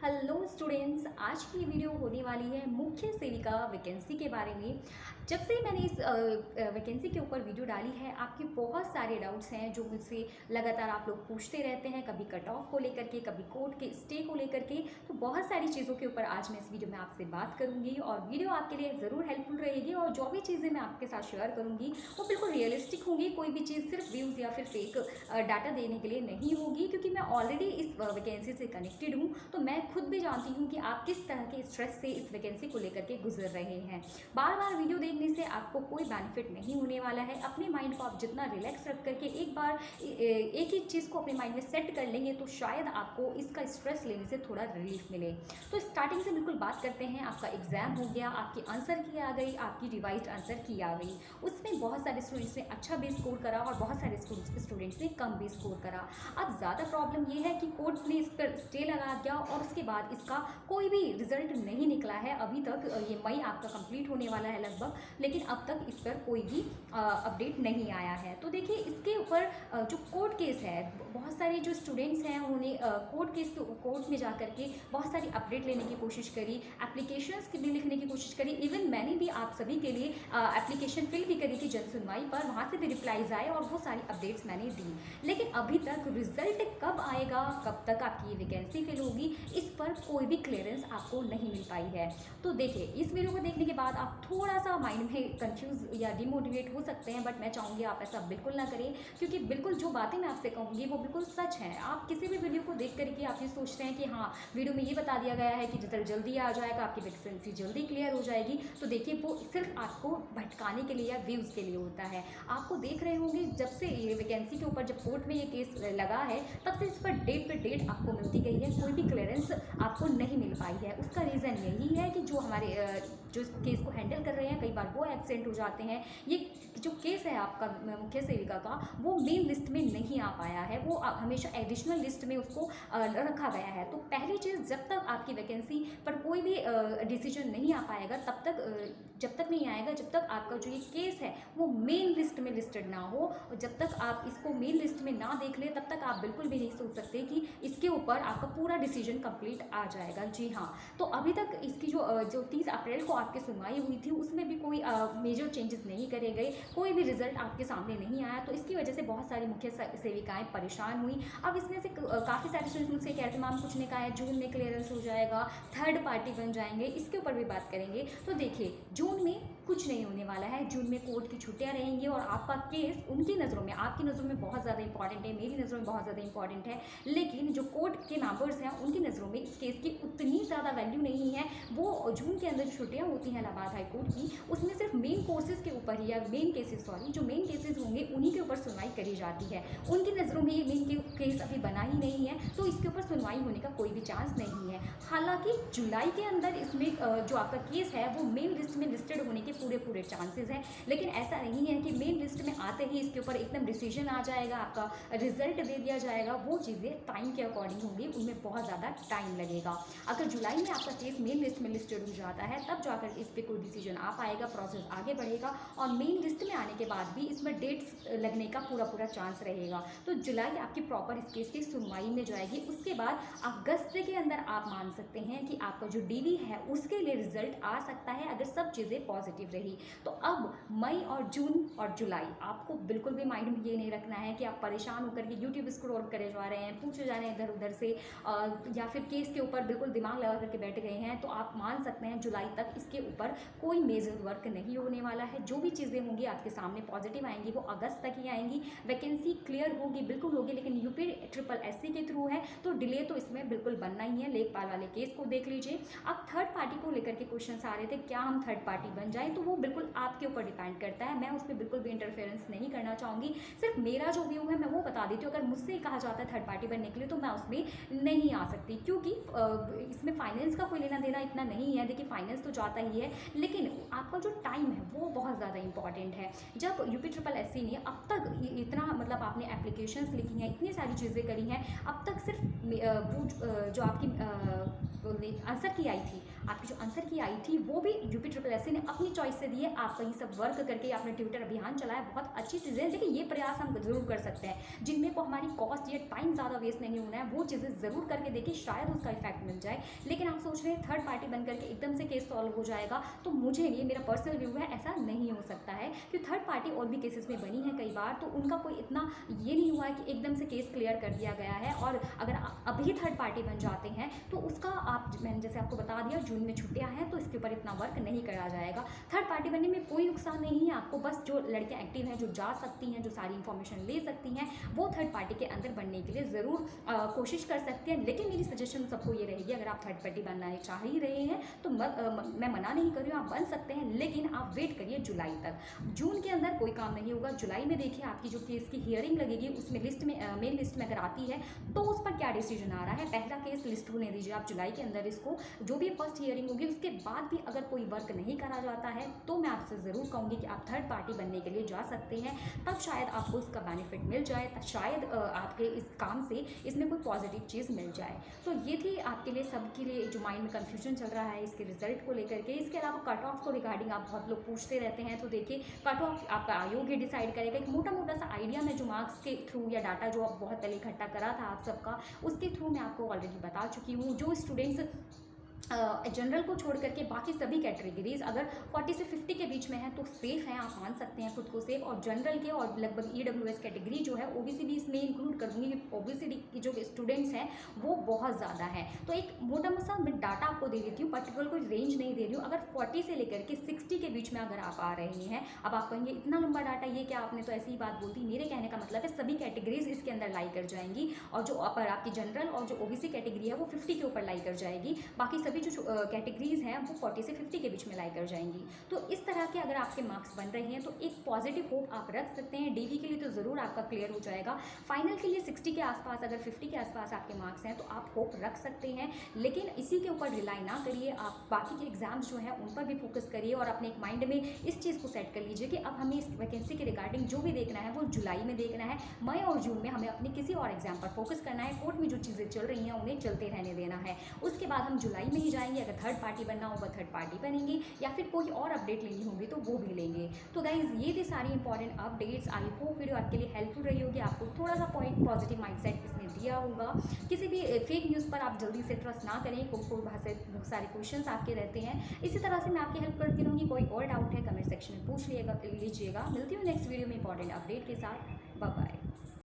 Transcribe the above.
Hello students, आज की video होने वाली है मुख्य सेविका वैकेंसी के बारे में। जब से मैंने इस वैकेंसी के ऊपर वीडियो डाली है, आपके बहुत सारे डाउट्स हैं जो मुझसे लगातार आप लोग पूछते रहते हैं, कभी कट ऑफ को लेकर के, कभी कोर्ट के स्टे को लेकर के। तो बहुत सारी चीज़ों के ऊपर आज मैं इस वीडियो में आपसे बात करूंगी और वीडियो आपके लिए ज़रूर हेल्पफुल रहेगी। और जो भी चीज़ें मैं आपके साथ शेयर करूँगी वो बिल्कुल रियलिस्टिक होंगी, कोई भी चीज़ सिर्फ व्यूज़ या फिर फेक डाटा देने के लिए नहीं होगी, क्योंकि मैं ऑलरेडी इस वैकेंसी से कनेक्टेड हूँ। तो मैं खुद भी जानती हूँ कि आप किस तरह के स्ट्रेस से इस वैकेंसी को लेकर के गुजर रहे हैं। बार बार वीडियो देखने से आपको कोई बेनिफिट नहीं होने वाला है। अपने माइंड को आप जितना रिलैक्स रख करके एक बार एक ही चीज़ को अपने माइंड में सेट कर लेंगे तो शायद आपको इसका स्ट्रेस लेने से थोड़ा रिलीफ मिले। तो स्टार्टिंग से बिल्कुल बात करते हैं। आपका एग्जाम हो गया, आपकी आंसर की आ गई, आपकी रिवाइज्ड आंसर की आ गई। उसमें बहुत सारे स्टूडेंट्स ने अच्छा भी स्कोर करा और बहुत सारे स्टूडेंट्स ने कम भी स्कोर करा। अब ज़्यादा प्रॉब्लम ये है कि कोर्ट ने इस पर स्टे लगा दिया और उसके बाद इसका कोई भी रिजल्ट नहीं निकला है अभी तक। ये मई आपका कंप्लीट होने वाला है लगभग, लेकिन अब तक इस पर कोई भी अपडेट नहीं आया है। तो देखिए, इसके ऊपर जो कोर्ट केस है, बहुत सारे जो स्टूडेंट्स हैं उन्होंने कोर्ट में जा करके बहुत सारी अपडेट लेने की कोशिश करी, एप्लीकेशंस भी लिखने की कोशिश करी। इवन मैंने भी आप सभी के लिए एप्लीकेशन फिल भी करी थी जन सुनवाई पर, वहाँ से भी रिप्लाईज आए और वो सारी अपडेट्स मैंने दी। लेकिन अभी तक रिजल्ट कब आएगा, कब तक आपकी ये वैकेंसी फिल होगी, इस पर कोई भी क्लियरेंस आपको नहीं मिल पाई है। तो देखिए, इस वीडियो को देखने के बाद आप थोड़ा सा माइंड में कंफ्यूज या डिमोटिवेट हो सकते हैं, बट मैं चाहूँगी आप ऐसा बिल्कुल ना करें, क्योंकि बिल्कुल जो बातें मैं आपसे कहूँगी वो बिल्कुल सच हैं। आप किसी भी वीडियो को देख करके आप ये सोच रहे हैं कि हाँ, वीडियो में ये बता दिया गया है कि रिजल्ट जल्दी आ जाएगा, आपकी वैकेंसी जल्दी क्लियर हो जाएगी, तो देखिए वो सिर्फ आपको भटकाने के लिए या व्यूज़ के लिए होता है। आपको देख रहे होंगे, जब से ये वैकेंसी के ऊपर जब कोर्ट में ये केस लगा है तब से इस पर डेट पे डेट आपको मिलती गई है, कोई भी क्लियरेंस आपको नहीं मिल पाई है। उसका रीज़न यही है कि जो हमारे जो केस को हैंडल कर रहे हैं, कई बार वो एब्सेंट हो जाते हैं। ये जो केस है आपका मुख्य सेविका का, वो मेन लिस्ट में नहीं आ पाया है, वो हमेशा एडिशनल लिस्ट में उसको रखा गया है। तो पहली चीज़, जब तक आपकी वैकेंसी पर कोई भी डिसीजन नहीं आ पाएगा, तब तक जब तक नहीं आएगा, जब तक आपका जो ये केस है वो मेन लिस्ट में लिस्टेड ना हो, और जब तक आप इसको मेन लिस्ट में ना देख लें, तब तक आप बिल्कुल भी नहीं सोच सकते कि इसके ऊपर आपका पूरा डिसीजन कंप्लीट आ जाएगा। जी हाँ, तो अभी तक इसकी जो 30 अप्रैल को आपकी सुनवाई हुई थी, उसमें भी कोई मेजर चेंजेस नहीं करे गए, कोई भी रिजल्ट आपके सामने नहीं आया। तो इसकी वजह से बहुत सारी मुख्य सेविकाएं परेशान हुई। अब इसमें से काफ़ी सारे स्टूडेंट्स मुझसे कह रहे थे मैम कुछ नहीं कहा है, जून में क्लियरेंस हो जाएगा, थर्ड पार्टी बन जाएंगे, इसके ऊपर भी बात करेंगे। तो देखिए, जून में कुछ नहीं होने वाला है। जून में कोर्ट की छुट्टियां रहेंगी और आपका केस उनकी नज़रों में, आपकी नज़रों में बहुत ज़्यादा इंपॉर्टेंट है, मेरी नज़रों में बहुत ज़्यादा इंपॉर्टेंट है, लेकिन जो कोर्ट के मेंबर्स हैं उनकी नज़रों में इस केस की उतनी ज़्यादा वैल्यू नहीं है। वो जून के अंदर जो छुट्टियाँ होती हैं इलाहाबाद हाई कोर्ट की, उसमें सिर्फ मेन कोर्सेज के ऊपर ही, या मेन केसेस, सॉरी, जो मेन केसेस होंगे उन्हीं के ऊपर सुनवाई करी जाती है। उनकी नज़रों में ये मेन केस अभी बना ही नहीं है, तो इसके ऊपर सुनवाई होने का कोई भी चांस नहीं है। हालांकि जुलाई के अंदर इसमें जो आपका केस है वो मेन लिस्ट में लिस्टेड होने के पूरे चांसेस हैं, लेकिन ऐसा नहीं है कि मेन लिस्ट में आते ही इसके ऊपर एकदम डिसीजन आ जाएगा, आपका रिजल्ट दे दिया जाएगा। वो चीज़ें टाइम के अकॉर्डिंग होंगी, उनमें बहुत ज़्यादा टाइम लगेगा। अगर जुलाई में आपका केस मेन लिस्ट में लिस्टेड हो जाता है, तब जाकर इस पर कोई डिसीजन आ पाएगा, प्रोसेस आगे बढ़ेगा, और मेन लिस्ट में आने के बाद भी इसमें डेट्स लगने का पूरा चांस रहेगा। तो जुलाई आपकी प्रॉपर इस केस की सुनवाई में जाएगी। उसके बाद अगस्त के अंदर आप मान सकते हैं कि आपका जो डीवी है उसके लिए रिजल्ट आ सकता है, अगर सब चीज़ें पॉजिटिव रही। तो अब मई और जून और जुलाई आपको बिल्कुल भी माइंड में ये नहीं रखना है कि आप परेशान होकर के यूट्यूब स्क्रॉल करे जा रहे हैं, पूछे जा रहे हैं इधर उधर से, या फिर केस के ऊपर बिल्कुल दिमाग लगा करके बैठ गए हैं। तो आप मान सकते हैं जुलाई तक इसके ऊपर कोई मेजर वर्क नहीं होने वाला है। जो भी चीज़ें होंगी आपके सामने पॉजिटिव आएंगी, वो अगस्त तक ही आएंगी। वैकेंसी क्लियर होगी, बिल्कुल होगी, लेकिन UPSSC के थ्रू है, तो डिले तो इसमें बिल्कुल बनना ही है। लेखपाल वाले केस को देख लीजिए। अब थर्ड पार्टी को लेकर के क्वेश्चन आ रहे थे, क्या हम थर्ड पार्टी बन जाएं, तो वो बिल्कुल आपके ऊपर डिपेंड करता है। मैं उसमें बिल्कुल भी इंटरफेरेंस नहीं करना चाहूँगी, सिर्फ मेरा जो व्यू है मैं वो बता देती हूँ। अगर मुझसे कहा जाता है थर्ड पार्टी बनने के लिए, तो मैं उसमें नहीं आ सकती, क्योंकि इसमें फाइनेंस का कोई लेना देना इतना नहीं है। देखिए, फाइनेंस तो जाता ही है, लेकिन आपका जो टाइम है वो बहुत ज़्यादा इंपॉर्टेंट है। जब UPSSC ने अब तक इतना, मतलब आपने एप्लीकेशंस लिखी हैं, इतनी सारी चीज़ें करी हैं, अब तक सिर्फ जो आपकी आंसर की आई थी, आपकी जो आंसर की आई थी वो भी यूपी ट्रिपल एस ने अपनी चॉइस से दी है। आप कहीं सब वर्क करके आपने ट्विटर अभियान चलाया, बहुत अच्छी चीज़ें हैं। देखिए ये प्रयास हम ज़रूर कर सकते हैं जिनमें को हमारी कॉस्ट या टाइम ज़्यादा वेस्ट नहीं होना है, वो चीज़ें ज़रूर करके देखिए, शायद उसका इफेक्ट मिल जाए। लेकिन आप सोच रहे हैं थर्ड पार्टी बन करके एकदम से केस सॉल्व हो जाएगा, तो मुझे ये मेरा पर्सनल व्यू है ऐसा नहीं हो सकता है। क्योंकि थर्ड पार्टी और भी केसेस में बनी है कई बार, तो उनका कोई इतना ये नहीं हुआ है कि एकदम से केस क्लियर कर दिया गया है। और अगर आप अभी थर्ड पार्टी बन जाते हैं तो उसका आप, मैंने जैसे आपको बता दिया, जून में छुट्टियां हैं तो इसके ऊपर इतना वर्क नहीं करा जाएगा। थर्ड पार्टी बनने में कोई नुकसान नहीं है आपको, बस जो लड़कियां एक्टिव हैं, जो जा सकती हैं, जो सारी इंफॉर्मेशन ले सकती हैं, वो थर्ड पार्टी के अंदर बनने के लिए ज़रूर कोशिश कर सकते हैं। लेकिन मेरी सजेशन सबको ये रहेगी, अगर आप थर्ड पार्टी बनना चाह ही रहे हैं तो मैं मना नहीं कर रही हूँ, आप बन सकते हैं, लेकिन आप वेट करिए जुलाई तक। जून के अंदर कोई काम नहीं होगा, जुलाई में देखिए आपकी जो केस की हियरिंग लगेगी उसमें लिस्ट में मेन लिस्ट में अगर आती है तो उस पर क्या डिसीजन आ रहा है। पहला केस लिस्ट होने दीजिए आप जुलाई के अंदर, इसको जो भी फर्स्ट हियरिंग होगी उसके बाद भी अगर कोई वर्क नहीं करा जाता है तो मैं आपसे ज़रूर कहूँगी कि आप थर्ड पार्टी बनने के लिए जा सकते हैं। तब शायद आपको इसका बेनिफिट मिल जाए, शायद आपके इस काम से इसमें कोई पॉजिटिव चीज़ मिल जाए। तो ये थी आपके लिए, सबके लिए जो माइंड में कन्फ्यूजन चल रहा है इसके रिजल्ट को लेकर के। इसके अलावा कट ऑफ को रिगार्डिंग आप बहुत लोग पूछते रहते हैं, तो देखिए कट ऑफ आपका आयोग ही डिसाइड करेगा। एक मोटा मोटा सा आइडिया में जो मार्क्स के थ्रू या डाटा जो आप बहुत पहले इकट्ठा करा था आप सबका, उसके थ्रू मैं आपको ऑलरेडी बता चुकी हूँ। जो स्टूडेंट्स जनरल को छोड़ करके बाकी सभी कैटेगरीज अगर 40 से 50 के बीच में है तो सेफ़ हैं, आप मान सकते हैं खुद को सेफ। और जनरल के और लगभग EWS कैटेगरी जो है, OBC भी इसमें इंक्लूड कर दूँगी। OBC की जो स्टूडेंट्स हैं वो बहुत ज़्यादा है। तो एक मोटा मोटा मैं डाटा आपको दे देती हूँ, पर्टिकुलर कोई रेंज नहीं दे रही हूँ। अगर 40 से लेकर के 60 के बीच में अगर आप आ रहे हैं, अब आप कहेंगे इतना लंबा डाटा ये क्या, आपने तो ऐसी ही बात बोलती। मेरे कहने का मतलब है सभी कैटेगरीज इसके अंदर लाई कर जाएंगी, और जो अपर आपकी जनरल और जो OBC कैटेगरी है वो 50 के ऊपर लाई कर जाएगी। बाकी सभी जो कैटेगरीज हैं वो 40 से 50 के बीच में लाई कर जाएंगी। तो इस तरह के अगर आपके मार्क्स बन रहे हैं तो एक पॉजिटिव होप आप रख सकते हैं। DV के लिए तो ज़रूर आपका क्लियर हो जाएगा। फाइनल के लिए 60 के आसपास, अगर 50 के आसपास आपके मार्क्स हैं तो आप होप रख सकते हैं। लेकिन इसी के ऊपर रिलाई ना करिए, आप बाकी के एग्जाम्स जो हैं उन पर भी फोकस करिए और अपने एक माइंड में इस चीज़ को सेट कर लीजिए कि अब हमें इस वैकेंसी के रिगार्डिंग जो भी देखना है वो जुलाई में देखना है। मई और जून में हमें अपने किसी और एग्जाम पर फोकस करना है। कोर्ट में जो चीज़ें चल रही हैं उन्हें चलते रहने देना है। उसके बाद हम जुलाई में ही जाएंगे, अगर थर्ड पार्टी बनना होगा थर्ड पार्टी बनेंगे, या फिर कोई और अपडेट लेनी होगी तो वो भी लेंगे। तो गाइज ये थी सारी important updates. I hope video आपके लिए हेल्पफुल रही होगी, आपको थोड़ा सा पॉजिटिव माइंडसेट इसने दिया होगा। किसी भी फेक न्यूज़ पर आप जल्दी से ट्रस्ट ना करें, बहुत सारे क्वेश्चंस आपके रहते हैं। इसी तरह से मैं आपकी हेल्प करती रहूँगी। कोई और डाउट है कमेंट सेक्शन में पूछ लीजिएगा। मिलती हूँ नेक्स्ट वीडियो में इंपॉर्टेंट अपडेट के साथ। Bye bye.